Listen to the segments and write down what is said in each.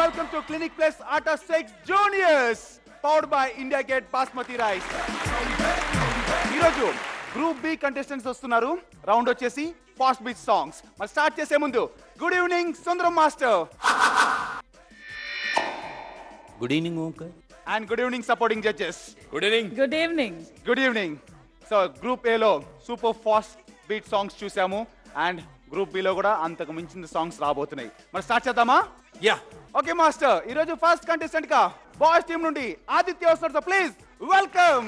welcome to Clinic Plus Atta 6 Juniors, powered by India Gate Basmati Rice. ఈరోజు group B contestants వస్తున్నారు. Round వచ్చేసి fast beat songs. మరి start చేసే ముందు good evening Sundaram master. Good evening Omkar. And good evening supporting judges. Good evening. Good evening. Good evening. So group ఏలో super fast beat songs చూసాము and group below కూడా అంతకు మించిన songs రాబోతున్నాయి. మరి స్టార్ట్ చేద్దామా? యా. ఓకే మాస్టర్, ఈరోజు first contestant గా బాయ్స్ టీమ్ నుండి ఆదిత్య వస్తారు. Please welcome.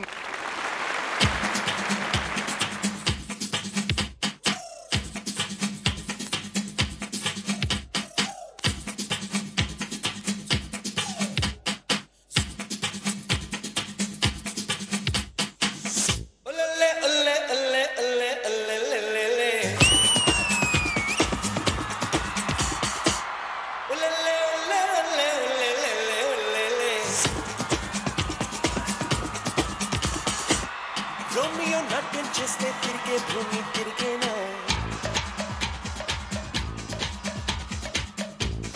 రోమియో నాట్యం చేస్తే తిరిగే భూమి తిరిగేనా,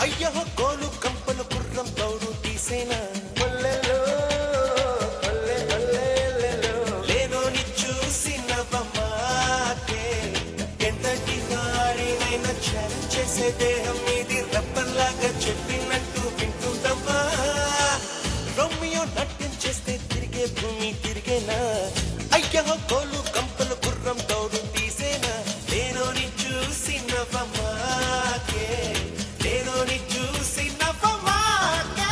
అయ్యో గోలు కంపలు గుర్రం దౌడు తీసేనా, లేనోని చూసి నవ్వమాకే, ఎంతటి వారినైనా ఛాలెంజ్ చేసే దేహం ఇది రబ్బర్లాగా చెప్పినట్టు వింటుందమ్మా. రోమియో నాట్యం చేస్తే తిరిగే భూమి తిరిగేనా, అయ్యో గోలు కంపలు గుర్రం దౌడు తీసేనా, లేనోని చూసి నవ్వమాకే, లేనోని చూసి నవ్వమాకే.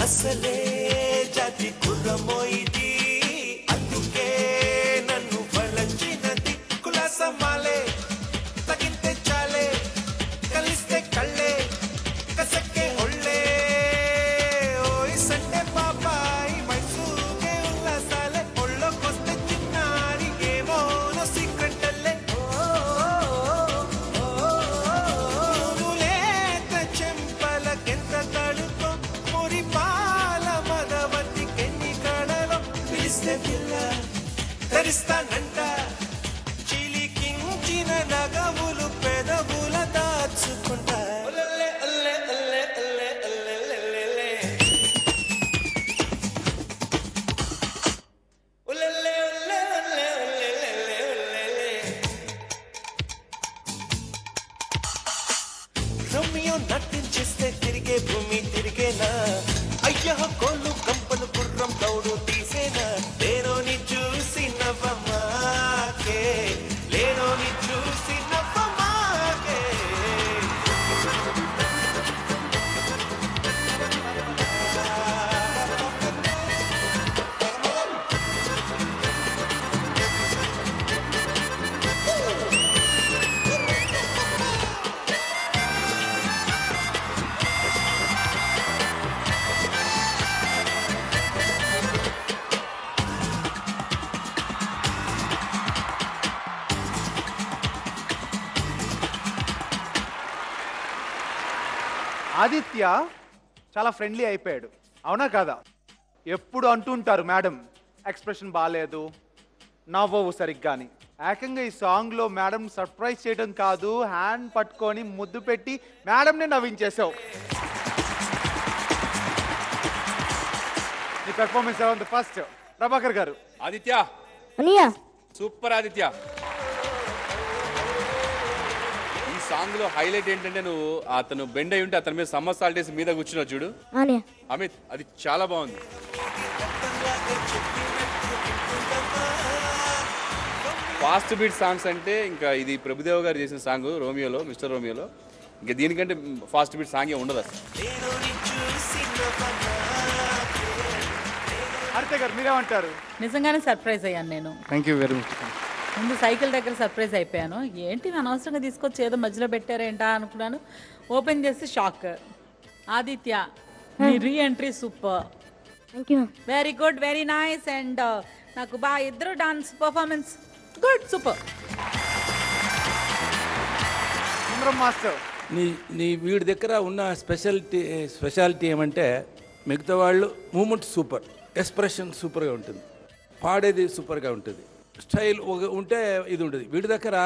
అసలే జాతి కుర్రమో ఇది, అందుకే నన్ను వలచినది, కులాసమాలే తగితే చాలే, కలిస్తే కళ్ళే కసక్కే ఒళ్ళే, ఓయ్ సండే పాపాయి మైసూకే ఉల్లాసాలే, ఒళ్ళోకొస్తే చిన్నారి ఏమోనో సీక్రెట్ అల్లే, లేత చెంపలకెంత తడుకో మురిపాల మదవతి కెన్ని కడలో పిలిస్తే పిల్ల ధరిస్తానంట, చిలికించిన నగములు పెదవుల దాచుకుంటా. ఒల్లె ఒల్లె ఒల్లె ఒల్లె ఒల్లె ఒల్లె ఒల్లె ఒల్లె ఒల్లె ఒల్లె ఒల్లె. రోమియో నాట్యం చేస్తే తిరిగే భూమి తిరిగేనా, అయ్యో కోళ్ళు కంపలు గుర్రం దౌడు తీసేనా, లేనోని చూసి నవ్వమాకే, లేనోని చూసి నవ్వమాకే. ఆదిత్య చాలా ఫ్రెండ్లీ అయిపోయాడు, అవునా కదా? ఎప్పుడు అంటుంటారు మేడం ఎక్స్ప్రెషన్ బాగాలేదు, నవ్వవు సరిగ్గా అని. ఏకంగా ఈ సాంగ్లో మేడం సర్ప్రైజ్ చేయడం కాదు, హ్యాండ్ పట్టుకొని ముద్దు పెట్టి మేడంని నవ్వించేసావు. నీ పెర్ఫార్మెన్స్ ఎలా ఉంది? ఫస్ట్ ప్రభాకర్ గారు. ఆదిత్య అనియా సూపర్. ఆదిత్య ఈ సాంగ్ లో హైలైట్ ఏంటంటే నువ్వు అతను బెండ్ అయి ఉంటే అతని మీద సమ్మర్ సాల్టేస్ మీద కూర్చున్నావు చూడు అమిత్, అది చాలా బాగుంది. ఫాస్ట్ బీట్ సాంగ్స్ అంటే ఇంకా ఇది ప్రభుదేవ గారు చేసిన సాంగ్ రోమియోలో, మిస్టర్ రోమియోలో. ఇంకా దీనికంటే ఫాస్ట్ బీట్ సాంగ్ ఉండదు అసలు. హరిత గారు మీరేమంటారు? నిజంగానే సర్ప్రైజ్ అయ్యాను నేను. Thank you very much. ముందు సైకిల్ దగ్గర సర్ప్రైజ్ అయిపోయాను. ఏంటి అనవసరంగా తీసుకొచ్చి ఏదో మధ్యలో పెట్టారేంటా అనుకున్నాను. ఓపెన్ చేసి shock. Aditya me re entry super, very good, very nice. And నాకు బాగా ఇద్దరు డాన్స్ పర్ఫార్మెన్స్ గుడ్, సూపర్. సుందరం మాస్టర్, నీ వీడి దగ్గర ఉన్న స్పెషాలిటీ ఏమంటే మిగతా వాళ్ళు మూమెంట్ సూపర్, ఎక్స్ప్రెషన్ సూపర్గా ఉంటుంది, పాడేది సూపర్గా ఉంటుంది, స్టైల్ ఉంటే ఇది ఉంటుంది. వీడి దగ్గర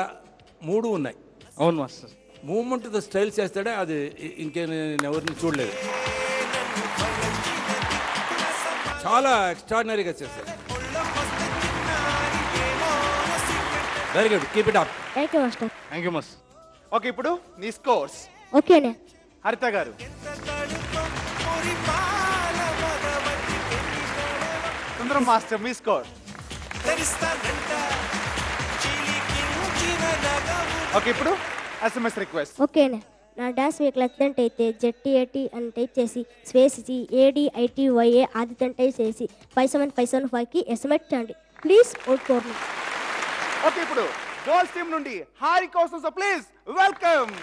3 ఉన్నాయి. అవును మాస్టర్. మూమెంట్తో స్టైల్ చేస్తాడే, అది ఇంకే నేను ఎవరిని చూడలేదు. చాలా ఎక్స్ట్రాడినరీగా చేస్తాడు. Very good, keep it up. Thank you master. Thank you master. Okay ఇప్పుడు నీ స్కోర్స్. ఓకేనే. హరిత గారు. సుందరం మాస్టర్ మీ స్కోర్. ఓకే ఇప్పుడు ఎస్ఎంఎస్ రిక్వెస్ట్. ఓకేనే. నా డాన్స్ మీకు నచ్చినట్టయితే ZTAT అని టైప్ చేసి స్పేస్ ADITYA ఆదిత్య టైప్ చేసి 57575కి ఎస్ఎంఎస్ చేయండి please. Vote for me. Okay ఇప్పుడు గర్ల్స్ టీమ్ నుండి హారి కోసం సో ప్లీజ్ వెల్కమ్.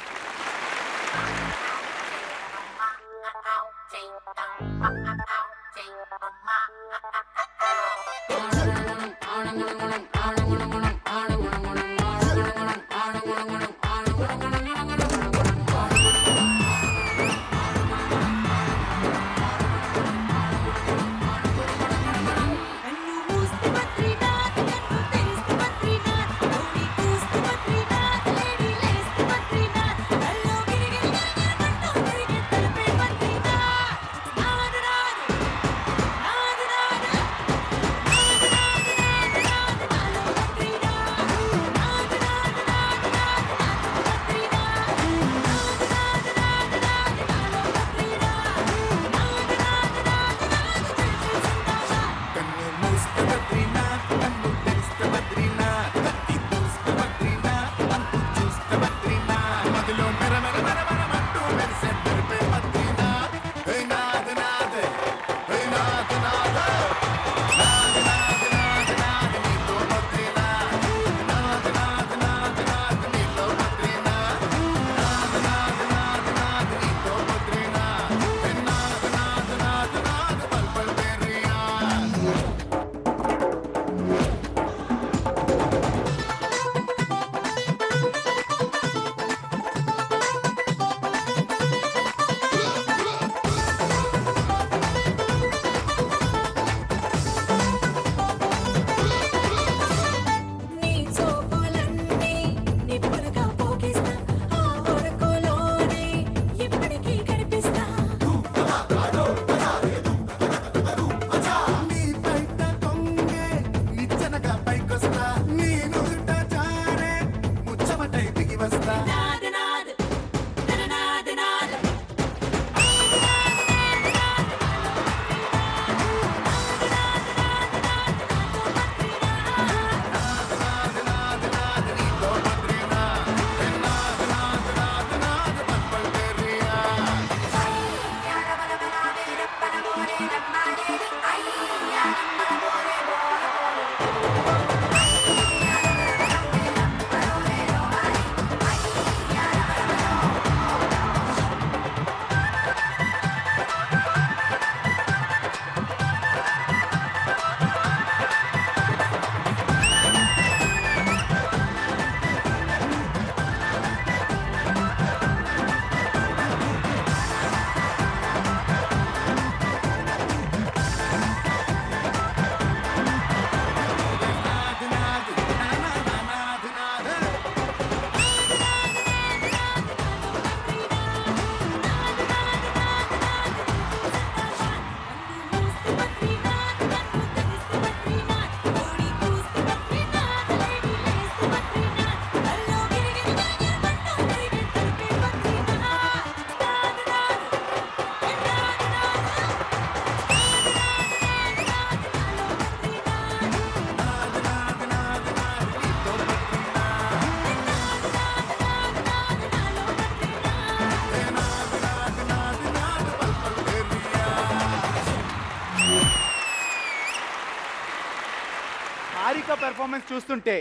పెర్ఫార్మెన్స్ చూస్తుంటే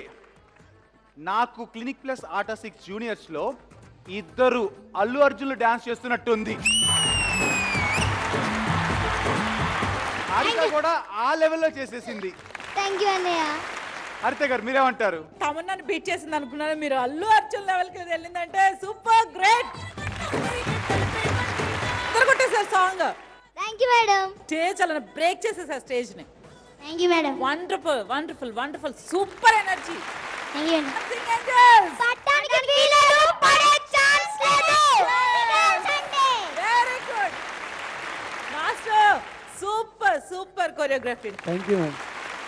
నాకు క్లినిక్ ప్లస్ ఆట 6 జూనియర్స్ లో ఇద్దరు అల్లు అర్జున్లు డాన్స్ చేస్తున్నట్టుంది. హారిక కూడా ఆ లెవెల్లో చేసేసింది. థ్యాంక్ యూ అన్నయ్య. హరిత గారు మీరేమంటారు? తమన్నాను బీట్ చేసింది అనుకున్నాను, మీరు అల్లు అర్జున్ లెవెల్కి వెళ్ళిందంటే సూపర్ గ్రేట్. కొట్టేసారు song. Thank you madam. Stage అలా బ్రేక్ చేసేసారు స్టేజ్ ని. Thank you madam. Wonderful wonderful wonderful super energy. Thank you madam. పట్టానికి వీలేదు, పడే ఛాన్స్ లేదు. Very good master. Super super choreography. Thank you ma'am.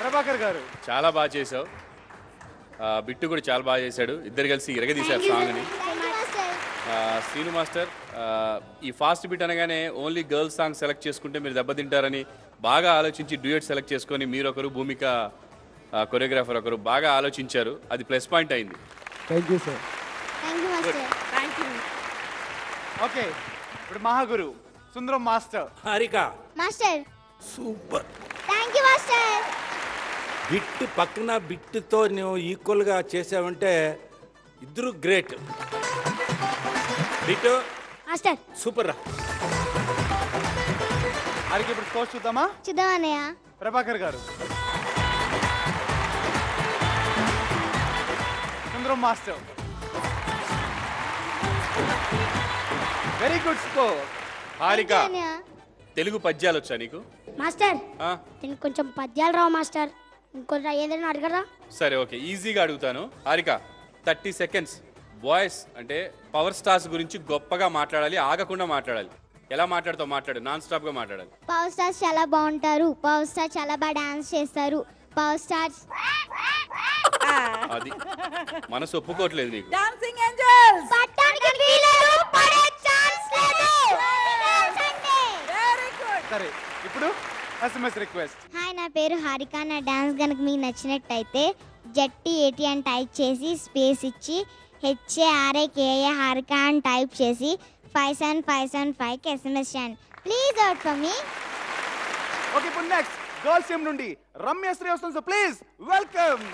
Prabhakar garu చాలా బాగా చేసావు. బిట్టు కూడా చాలా బాగా చేశాడు. ఇద్దరు కలిసి ఇరగదీశారు సాంగ్ని. శ్రీను మాస్టర్, ఈ ఫాస్ట్ బిట్ అనగానే ఓన్లీ గర్ల్స్ సాంగ్ సెలెక్ట్ చేసుకుంటే మీరు దెబ్బతింటారని బాగా ఆలోచించి డ్యూయట్ సెలెక్ట్ చేసుకొని మీరు ఒకరు, భూమిక కొరియోగ్రాఫర్ ఒకరు బాగా ఆలోచించారు. అది ప్లస్ పాయింట్ అయింది. Thank you sir. Thank you master. Thank you. Okay, ఇప్పుడు Mahaguru Sundaram master. Harika master. Super. Thank you master. Bit పక్కన బిట్తో నువ్వు ఈక్వల్గా చేసావంటే ఇద్దరు గ్రేట్. Bit master. సూపర్ రా. హారిక ఇప్పుడు స్కోర్ చూద్దామా? చూద్దాం అన్నయ్య. Prabhakar garu. Sundaram master. Very good score. Harika, Thank you అన్నయ్య. తెలుగు పద్యాలు వచ్చా నీకు? మాస్టర్ ఆ, నేను కొంచెం పద్యాలు రావు మాస్టర్, ఇంకొంచెం ఏదైనా అడగరా? సరే ఓకే, ఈజీగా అడుగుతాను. హారిక 30 సెకండ్స్. బాయ్స్ అంటే పవర్ స్టార్స్ గురించి గొప్పగా మాట్లాడాలి, ఆగకుండా మాట్లాడాలి. ఎలా మాట్లాడుతావు మాట్లాడు, నాన్ స్టాప్ గా మాట్లాడాలి. పవర్ స్టార్స్ చాలా బాగుంటారు, పవర్ స్టార్ చాలా బాగా డాన్స్ చేస్తారు, పవర్ స్టార్స్. అది మనసు ఒప్పుకోవట్లేదు నీకు. Dancing Angeles. పట్టానికి వీలేదు, పడే ఛాన్స్ లేదు. Very good. సరే, ఇప్పుడు ఎస్ఎంఎస్ రిక్వెస్ట్. హాయ్, నా పేరు హారిక. నా డాన్స్ కనుక మీకు నచ్చినట్టయితే ZT80 అని టైప్ చేసి స్పేస్ ఇచ్చి HARIKA హారిక అని టైప్ చేసి 57575కి SMS చేయండి. Please out for me. Okay, ఇప్పుడు నెక్స్ట్ గర్ల్స్ టీమ్ నుండి రమ్యశ్రీ వస్తుంది. Please welcome.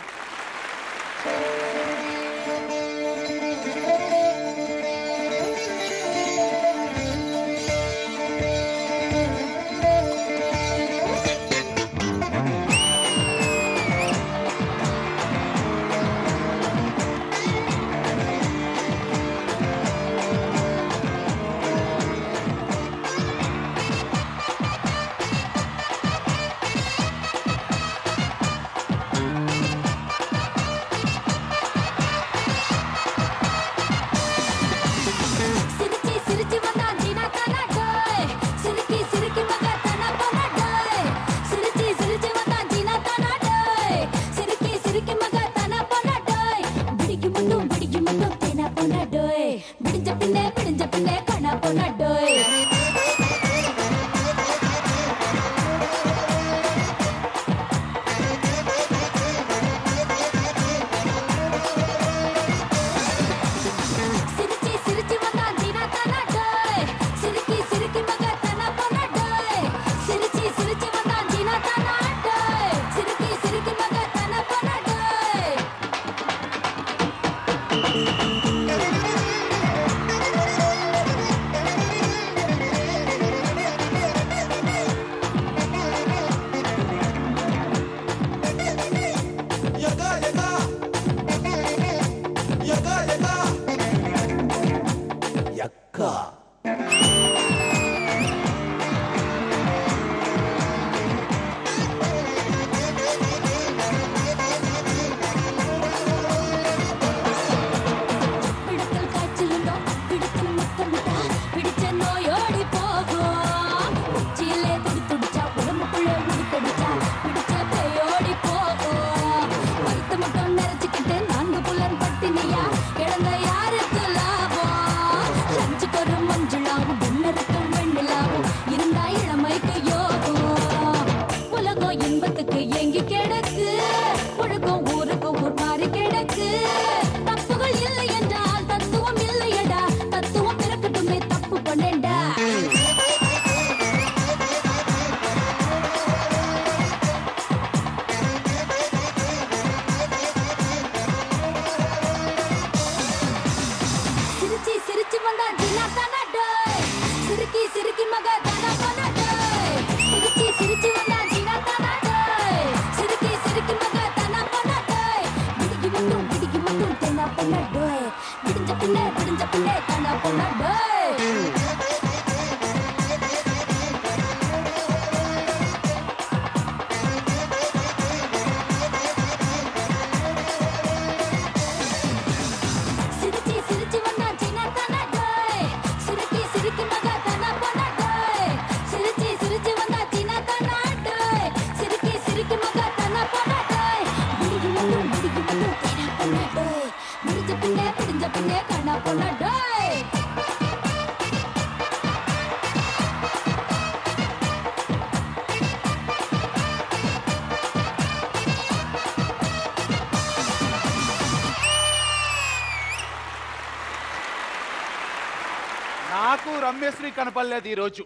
నాకు రమ్యశ్రీ కనపడలేదు ఈరోజు.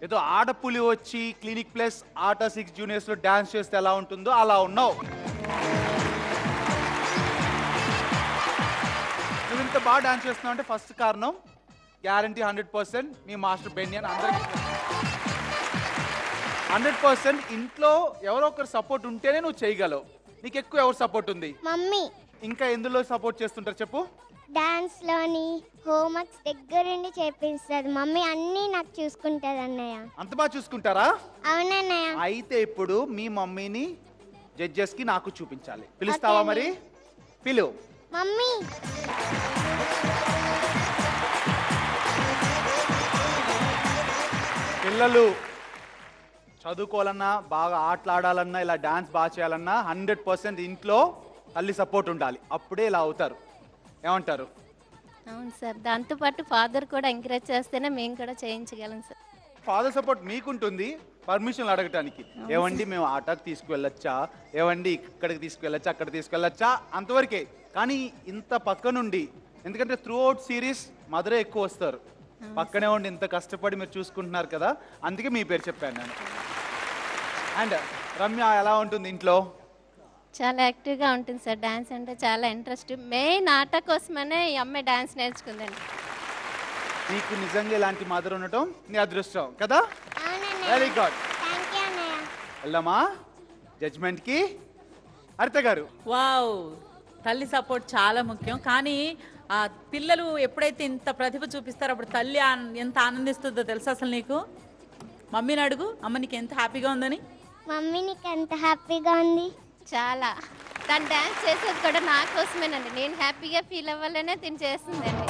ఏదో ఆడపులి వచ్చి క్లినిక్ ప్లస్ ఆటా 6 జూనియర్స్ లో డాన్స్ చేస్తే ఎలా ఉంటుందో అలా ఉన్నావు. నువ్వు ఇంత బాగా డాన్స్ చేస్తున్నావు అంటే ఫస్ట్ కారణం గ్యారంటీ 100% మీ మాస్టర్ బెన్నీ అని అందరికీ 100%. ఇంట్లో ఎవరో ఒకరు సపోర్ట్ ఉంటేనే నువ్వు చేయగలవు. నీకు ఎక్కువ ఎవరు సపోర్ట్ ఉంది? మమ్మీ ఇంకా ఎందులో సపోర్ట్ చేస్తుంటారు చెప్పు? డాన్స్లోని హోంవర్క్స్ దగ్గరుండి చేపిస్తుంది మమ్మీ, అన్నీ నాకు చూసుకుంటుంది అన్నయ్య. అంత బాగా చూసుకుంటారా? అవునన్నయ్య. అయితే ఇప్పుడు మీ మమ్మీని జడ్జెస్ కి నాకు చూపించాలి. పిలుస్తావా మరి? పిలువు మమ్మీ. పిల్లలు చదువుకోవాలన్నా బాగా ఆటలాడాలన్నా ఇలా డాన్స్ బాగా చేయాలన్నా 100% ఇంట్లో తల్లి సపోర్ట్ ఉండాలి. అప్పుడే ఇలా అవుతారు. ఏమంటారు? అవును సార్, దాంతోపాటు ఫాదర్ కూడా ఎంకరేజ్ చేస్తేనే మేము కూడా చేయించగలం సార్. ఫాదర్ సపోర్ట్ మీకుంటుంది పర్మిషన్ అడగటానికి. ఏవండి మేము ఆటకు తీసుకువెళ్ళొచ్చా, ఏవండి ఇక్కడికి తీసుకువెళ్ళొచ్చా, అక్కడ తీసుకువెళ్ళొచ్చా, అంతవరకే. కానీ ఇంత పక్క నుండి, ఎందుకంటే త్రూ అవుట్ సిరీస్ మదరే ఎక్కువ వస్తారు, పక్కనే ఉండి ఇంత కష్టపడి మీరు చూసుకుంటున్నారు కదా, అందుకే మీ పేరు చెప్పాను నేను. అండ్ రమ్య ఎలా ఉంటుంది ఇంట్లో? చాలా యాక్టివ్గా ఉంటుంది సార్. డాన్స్ అంటే చాలా ఇంట్రెస్ట్. మెయిన్ ఆట కోసమనే ఈ అమ్మాయి డాన్స్ నేర్చుకుందండి. నీకు నిజంగా ఇలాంటి మదర్ ఉండటం నీ అదృష్టం కదా. Very good. వెళ్దామా జడ్జ్మెంట్కి? హరిత గారు. వావ్, తల్లి సపోర్ట్ చాలా ముఖ్యం. కానీ ఆ పిల్లలు ఎప్పుడైతే ఇంత ప్రతిభ చూపిస్తారో అప్పుడు తల్లి ఎంత ఆనందిస్తుందో తెలుసా అసలు నీకు? మమ్మీని అడుగు, అమ్మ నీకు ఎంత హ్యాపీగా ఉందని. మమ్మీ నీకు ఎంత హ్యాపీగా ఉంది? చాలా. తను డాన్స్ చేసేది కూడా నా కోసమేనండి. నేను హ్యాపీగా ఫీల్ అవ్వాలనే తిని చేస్తుందండి.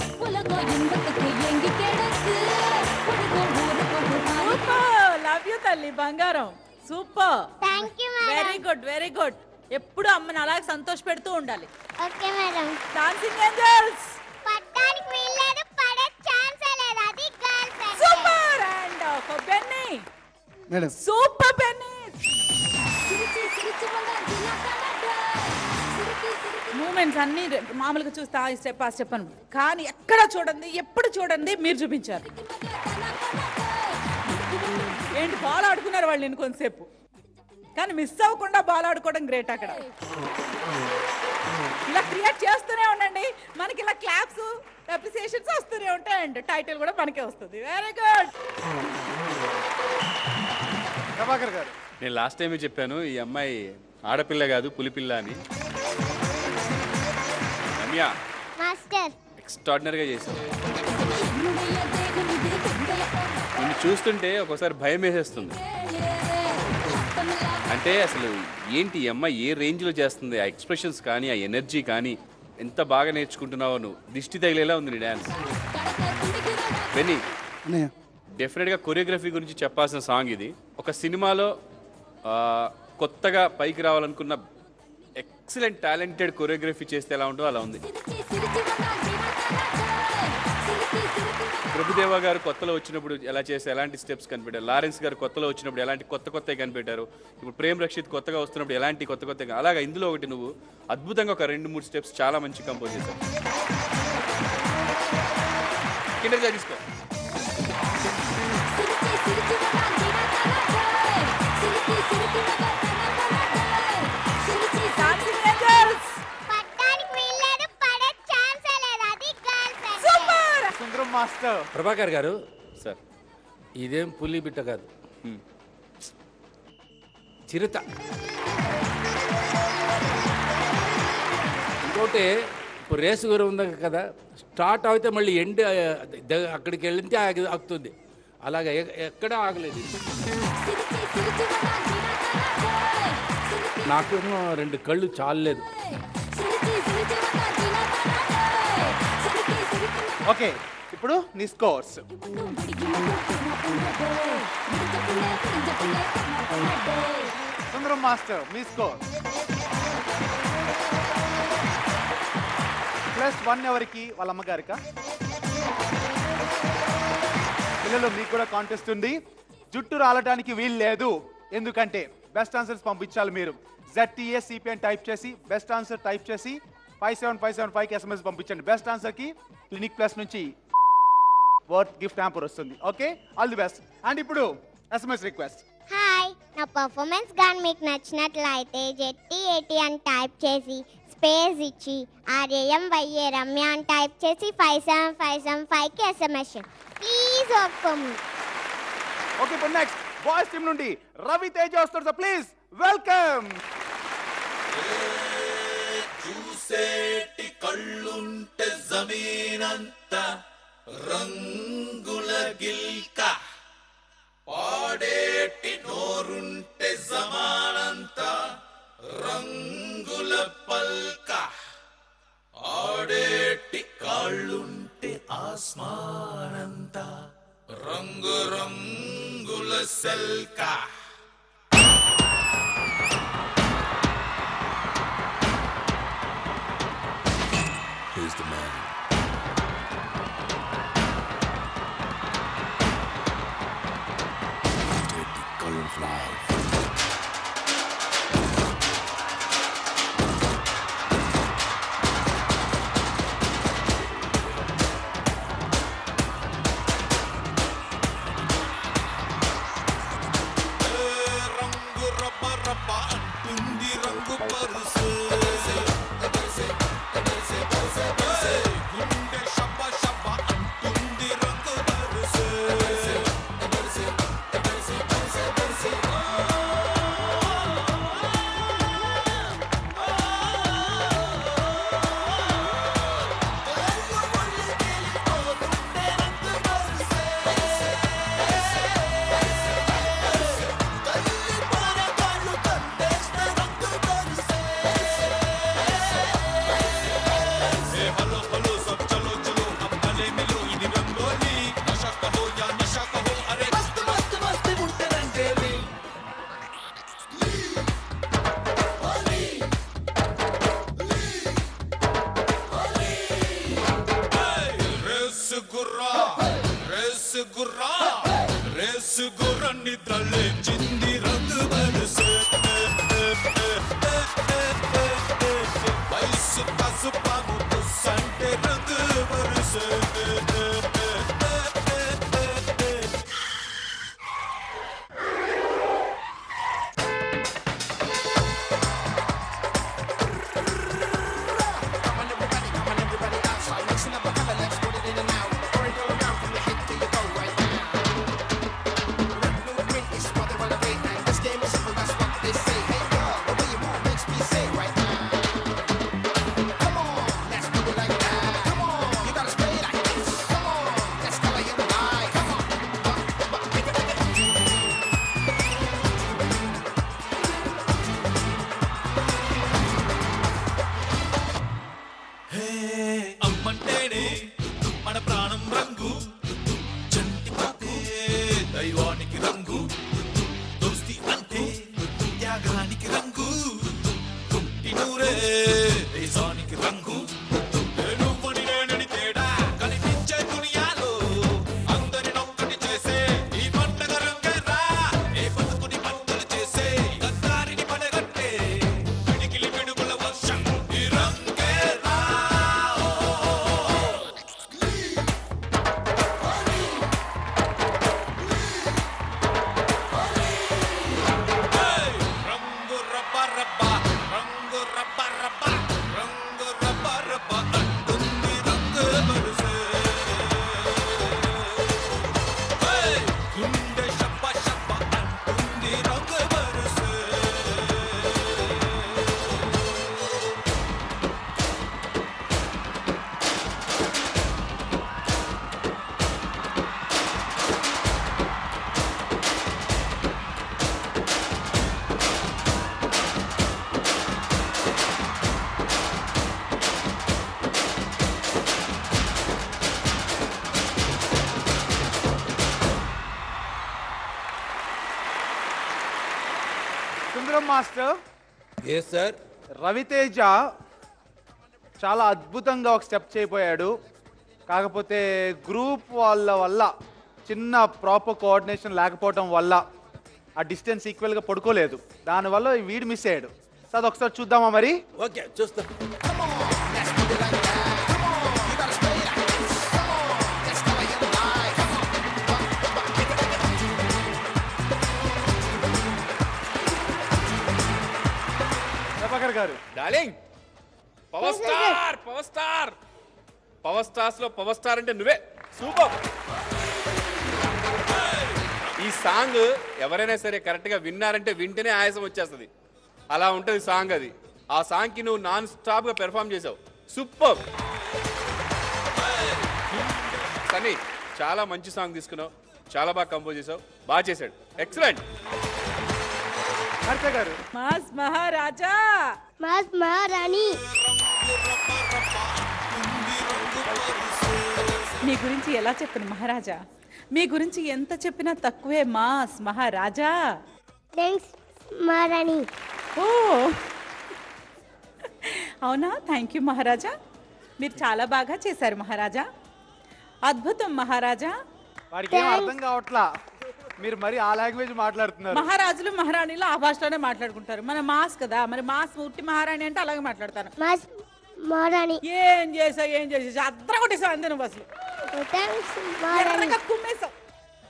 లవ్ యూ తల్లి బంగారం. Super. Thank you madam. Very good, very good. ఎప్పుడు అమ్మని అలాగే సంతోష పెడుతూ ఉండాలి. Okay madam. డాన్సింగ్ ఏంజల్స్ పట్టానికి వీల్లేదు, పడే ఛాన్సే లేదు. అది girlfriend. Super. And for Benny madam. Super Benny. Moments అన్ని మామూలుగా చూస్తే ఆ స్టెప్ ఆ స్టెప్ అని, కానీ ఎక్కడ చూడండి, ఎప్పుడు చూడండి మీరు చూపించారు. ఏంటి బాల్ ఆడుకున్నారు వాళ్ళు నేను కొంతసేపు, కానీ మిస్ అవ్వకుండా బాల్ ఆడుకోవడం గ్రేట్. అక్కడ ఇలా క్రియేట్ చేస్తూనే ఉండండి, మనకి ఇలా క్లాప్స్ అప్రిసియేషన్స్ వస్తూనే ఉంటాయండి. టైటిల్ కూడా మనకే వస్తుంది. Very good. ప్రభాకర్ గారు. నేను లాస్ట్ టైమే చెప్పాను ఈ అమ్మాయి ఆడపిల్ల కాదు పులిపిల్ల అని. రమ్య మాస్టర్ ఎక్స్ట్రాడినరీగా చేశావు. నిన్ను చూస్తుంటే ఒక్కోసారి భయం వేసేస్తుంది. అంటే అసలు ఏంటి ఈ అమ్మాయి ఏ రేంజ్లో చేస్తుంది, ఆ ఎక్స్ప్రెషన్స్ కానీ ఆ ఎనర్జీ కానీ ఎంత బాగా నేర్చుకుంటున్నావో నువ్వు. దిష్టి తగిలేలా ఉంది నీ డ్యాన్స్. బెన్నీ, డెఫినెట్గా కొరియోగ్రఫీ గురించి చెప్పాల్సిన సాంగ్ ఇది. ఒక సినిమాలో కొత్తగా పైకి రావాలనుకున్న ఎక్సలెంట్ టాలెంటెడ్ కొరియోగ్రఫీ చేస్తే ఎలా ఉంటుందో అలా ఉంది. ప్రభుదేవ గారు కొత్తలో వచ్చినప్పుడు ఎలా చేస్తే ఎలాంటి స్టెప్స్ కనిపెట్టారు, లారెన్స్ గారు కొత్తలో వచ్చినప్పుడు ఎలాంటి కొత్తవి కనిపెట్టారు, ఇప్పుడు ప్రేమ్ రక్షిత్ కొత్తగా వస్తున్నప్పుడు ఎలాంటి కొత్త అలాగా ఇందులో ఒకటి నువ్వు అద్భుతంగా ఒక 2-3 స్టెప్స్ చాలా మంచి కంపోజ్ చేశావు. కింద తీసుకో. మాస్టర్. ప్రభాకర్ గారు సార్, ఇదేం పులి బిట్ట కాదు, చిరుత. ఇంకోటి ఇప్పుడు రేసు గుర్రం ఉంది కదా, స్టార్ట్ అయితే మళ్ళీ ఎండ్ అక్కడికి వెళ్తే ఆగుతుంది. అలాగే ఎక్కడా ఆగలేదు. నాకేమో 2 కళ్ళు చాలలేదు. ఓకే, ఇప్పుడు నీ స్కోర్స్. సుందరం మాస్టర్, మీ స్కోర్ +1 ఎవరికి? వాళ్ళ అమ్మగారికా? పిల్లలు మీకు కూడా కాంటెస్ట్ ఉంది. జుట్టు రాలటానికి వీలు లేదు, ఎందుకంటే బెస్ట్ ఆన్సర్స్ పంపించాలి మీరు. ZTACP అని టైప్ చేసి బెస్ట్ ఆన్సర్ టైప్ చేసి 57575కి SMS పంపించండి. బెస్ట్ ఆన్సర్కి క్లినిక్ ప్లస్ నుంచి వర్త్ గిఫ్ట్ హ్యాంపర్ వస్తుంది. Okay, all the best. And ఇప్పుడు SMS రిక్వెస్ట్. హాయ్, నా పర్ఫార్మెన్స్ కానీ మీకు నచ్చినట్లయితే ZTAT అని టైప్ చేసి స్పేస్ ఇచ్చి RAMYA రమ్య అని టైప్ చేసి 57575కి SMS. Please work for me. Okay, ఇప్పుడు నెక్స్ట్ బాయ్స్ టీమ్ నుండి రవి తేజ వస్తారు. Please welcome. చూసేటి కళ్ళుంటే జమీనంత రంగుల గిల్క, పాడేటి నోరుంటే జమానంత రంగుల పల్క, ఆడేటి కాళ్ళుంటే ఆస్మానంత రంగు రంగుల సెల్క. Who's the man? Take the color fly. రంగు రబ్బ రబ్బ అంటుంది రంగు పరుసు, గుండె షబ్బ షబ్బ అంటుంది రంగు పరుసు. రేసు గుర్రాన్ని తలెచ్చింది రంగు వరుస, వయసు పసుపాము పుస్సంటే రంగు వరుస. సుందరం మాస్టర్, ఏ సార్? రవితేజ చాలా అద్భుతంగా ఒక స్టెప్ చేయబోయాడు. కాకపోతే గ్రూప్ వాళ్ళ వల్ల చిన్న ప్రాపర్ కోఆర్డినేషన్ లేకపోవడం వల్ల ఆ డిస్టెన్స్ ఈక్వల్గా పడుకోలేదు. దానివల్ల వీడు మిస్ అయ్యాడు. సో అది ఒకసారి చూద్దామా మరి? ఓకే, చూస్తాం. ప్రభాకర్ గారు, darling, power star, power star, power stars లో పవర్ స్టార్ అంటే నువ్వే. సూపర్. ఈ సాంగ్ ఎవరైనా సరే కరెక్ట్ గా విన్నారంటే వింటేనే ఆయాసం వచ్చేస్తుంది. అలా ఉంటది సాంగ్. అది ఆ సాంగ్ కి నువ్వు నాన్ స్టాప్ గా పెర్ఫామ్ చేసావు. సూపర్. సన్నీ, చాలా మంచి సాంగ్ తీసుకున్నావు, చాలా బాగా కంపోజ్ చేసావు, బాగా చేశాడు. ఎక్సలెంట్. హర్ష గారు, మాస్ మహారాజా, మాస్ మహారాణి. మీ గురించి ఎలా చెప్పను మహారాజా? మీ గురించి ఎంత చెప్పినా తక్కువే మాస్ మహారాజా. థ్యాంక్స్ మహారాణి. ఓ అవునా? థ్యాంక్ యూ మహారాజా. మీరు చాలా బాగా చేశారు మహారాజా. అద్భుతం మహారాజా. వాడికి ఏం అర్థం కావట్లా, మీరు మరి ఆ లాంగ్వేజ్ మాట్లాడుతున్నారు. మహారాజులు మహారాణిలు ఆ భాషలోనే మాట్లాడుకుంటారు. మన మాస్ కదా, మరి మాస్ ఉట్టి మహారాణి అంటే అలాగే మాట్లాడతాను. మాస్ మహారాణి. ఏం చేసావు అద్దర కొట్టేసావు అంతే నువ్వు అసలు. థ్యాంక్స్ మహారాణి. కుమ్మేసావు.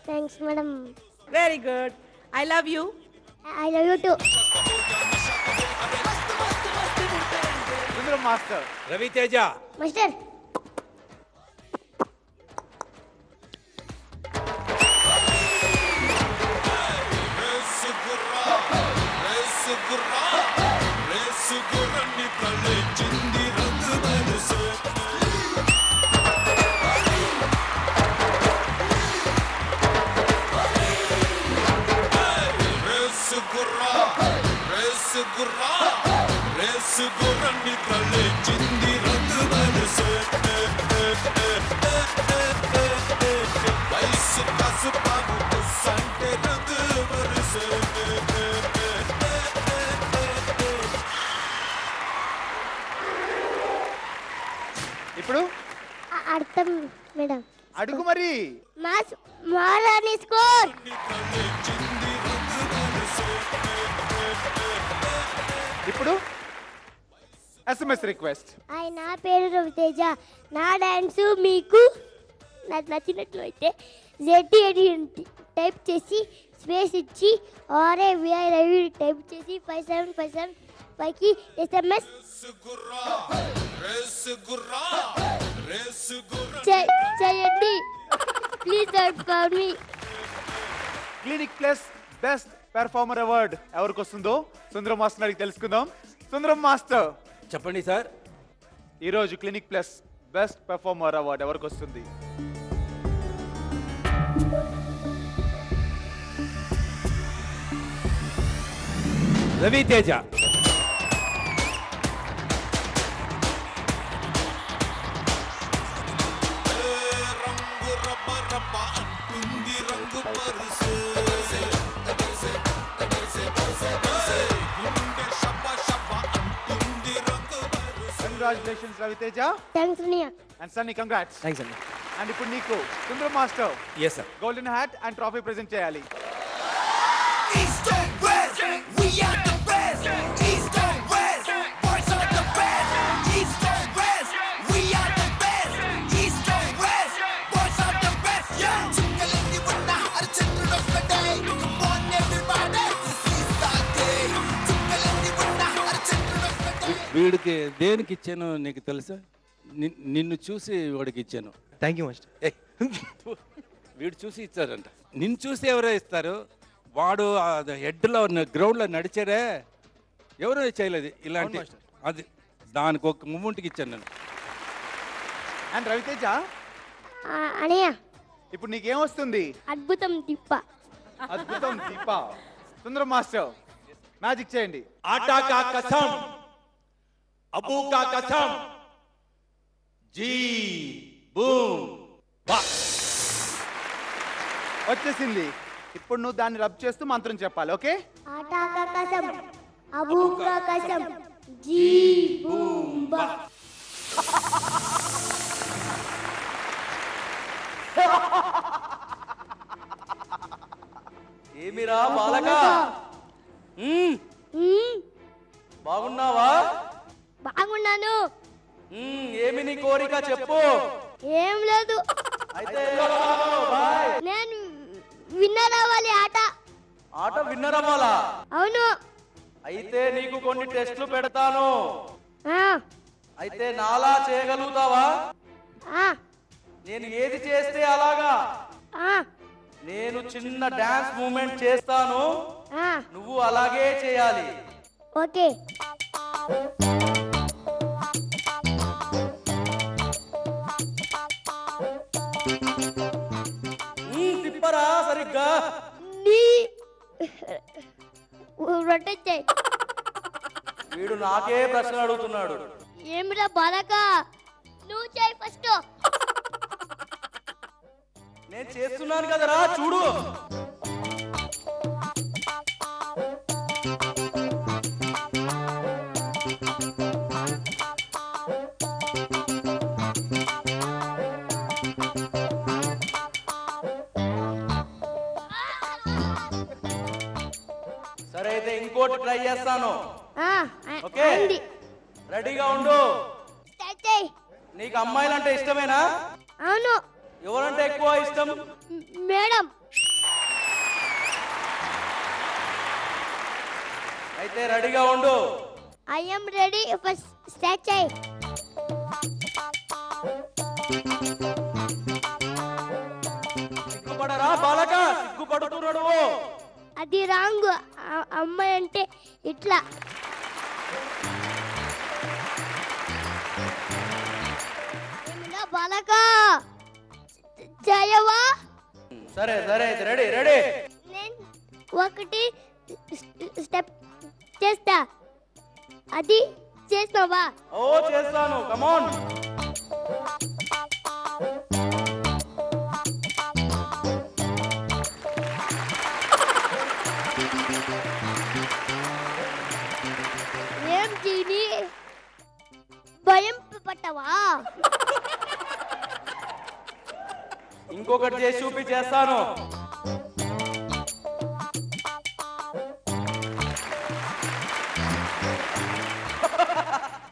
Thanks madam. Very good. I love you. I love you too. Sundaram master, Raviteja, master. ఇప్పుడు అర్థం మేడం. అడుగు మరి. మాస్ మహారాణి స్కోర్. ఇప్పుడు ఎస్ఎంఎస్ రిక్వెస్ట్. నా పేరు రవితేజ. నా డాన్స్ మీకు నాకు నచ్చినట్లు అయితే ZTAT టైప్ చేసి స్పేస్ ఇచ్చి RAVI రవి టైప్ చేసి 5757 SMS చేయండి. Please don't call me. Clinic Plus best performer award ఎవరికి వస్తుందో సుందరం మాస్టర్ అడిగి తెలుసుకుందాం. సుందరం మాస్టర్, చెప్పండి సార్. ఈరోజు Clinic Plus best performer award ఎవరికి వస్తుంది? రవితేజ. కంగ్రాచులేషన్స్ రవితేజ. థ్యాంక్స్ అన్నయ్య. And Sunny, congrats. థ్యాంక్స్ అండి. అండ్ ఇప్పుడు నీకు Sundaram master yes sir. Golden hat and trophy present చేయాలి. East and West, we are the best. East and West, boys are the best. East and West, we are the best. East and West, boys are the best. Yeah, చుక్కలన్నీ ఉన్న అరచంద్రుడు ఒక్కటే. Come on everybody, this is our day. చుక్కలన్నీ ఉన్న అరచంద్రుడు ఒక్కటే. వీడికి దేనికి ఇచ్చాను నీకు తెలుసా? నిన్ను చూసి వాడికి ఇచ్చాను. Thank you master. వీడు చూసి ఇచ్చారంట. నిన్ను చూసి ఎవరో ఇస్తారు. వాడు హెడ్లో గ్రౌండ్లో నడిచాడే, ఎవరో చేయలేదు ఇలాంటి. అది దానికి ఒక మూమెంట్కి ఇచ్చాను నేను. అండ్ రవితేజ, అన్నయ్య ఇప్పుడు నీకేం వస్తుంది? అద్భుతం తిప్ప. అద్భుతం దీప. సుందరం మాస్టర్ మ్యాజిక్ చేయండి. ఆటా కా కసం, అబూ కా కసం, జీ బూమ్ బా. వచ్చేసింది. ఇప్పుడు నువ్వు దాన్ని రబ్ చేస్తూ మంత్రం చెప్పాలి, ఓకే? आटा का कसम अबू का कसम जी बूम बा ఏమిరా బాలక బాగున్నావా? బాగున్నాను. ఏమి నీ కోరిక చెప్పు. ఏం లేదు, అయితే నేను విన్నర్ అవ్వాలి ఆట. ఆట విన్నర్ అవ్వాలా? అవును. అయితే నీకు కొన్ని టెస్టులు పెడతాను. ఆ, అయితే నాలా చేయగలుగుతావా? ఆ, నేను ఏది చేస్తే అలాగా. ఆ, నేను చిన్న డాన్స్ మూమెంట్ చేస్తాను, ఆ, నువ్వు అలాగే చేయాలి. ఓకే. తిప్పరా సరిగ్గా. నీ రొటేట్ చేయి. వీడు నాకే ప్రశ్న అడుగుతున్నాడు. ఏమిరా బాలక, నువ్వు చేయి ఫస్ట్. నేను చేస్తున్నాను కదరా, చూడు. సరే అయితే ఇంకోటి ట్రై చేస్తాను. ఆ, ఓకే, అండి. రెడీగా ఉండు. స్టార్ట్ చేయి. నీకు అమ్మాయిలంటే ఇష్టమేనా? అవును. ఎవరంటే ఎక్కువ ఇష్టం? మేడం. అయితే రెడీగా ఉండు. I am ready. First start చేయి. సిగ్గుపడరా బాలక, సిగ్గుపడుతున్నాడు. అది రాంగ్. అమ్మాయి అంటే ఇట్లా. ఏమిరా బాలక, చేయవా? సరే సరే అయితే రెడీ రెడీ. నేను ఒకటి స్టెప్ చేస్తా, అది చేస్తావా? ఓ చేస్తాను, కమాన్. ఏం జీని, భయం పట్టవా? ఇంకొకటి చేసి చూపి చేస్తాను.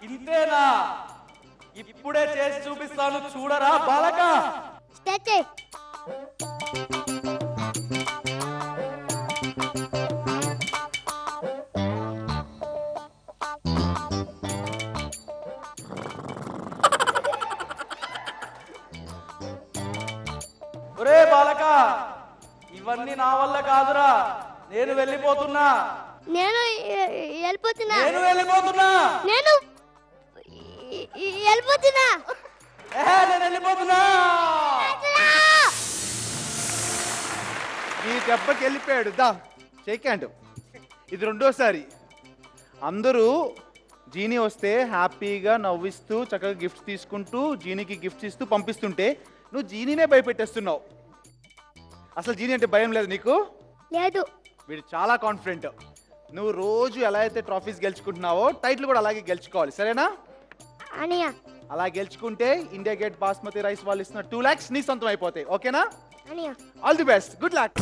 ఇంతేనా? ఇప్పుడే చేసి చూపిస్తాను, చూడరా బాలక. స్టార్ట్ చేయి. ఒరే బాలక, ఇవన్నీ నా వల్ల కాదురా, నేను వెళ్ళిపోతున్నా. నేను వెళ్ళిపోతున్నా. నేను వెళ్ళిపోతున్నా. నేను వెళ్ళిపోతున్నా. నేను వెళ్ళిపోతున్నా. ఈ దెబ్బకి వెళ్ళిపోయాడు. దా షేక్. ఇది రెండోసారి. అందరూ జీనీ వస్తే హ్యాపీగా నవ్విస్తూ చక్కగా గిఫ్ట్స్ తీసుకుంటూ జీనీకి గిఫ్ట్స్ ఇస్తూ పంపిస్తుంటే నువ్వు జీనీనే భయపెట్టేస్తున్నావు. అసలు జీనీ అంటే భయం లేదు నీకు? లేదు. వీడు చాలా కాన్ఫిడెంట్. నువ్వు రోజు ఎలా అయితే ట్రాఫీస్ గెలుచుకుంటున్నావో టైటిల్ కూడా అలాగే గెలుచుకోవాలి, సరేనా? అనియా, అలా గెలుచుకుంటే ఇండియా గేట్ బాస్మతి రైస్ వాళ్ళు ఇస్తున్న 2 lakhs నీ సొంతం అయిపోతాయి, ఓకేనా? అనియా. All the best, good luck.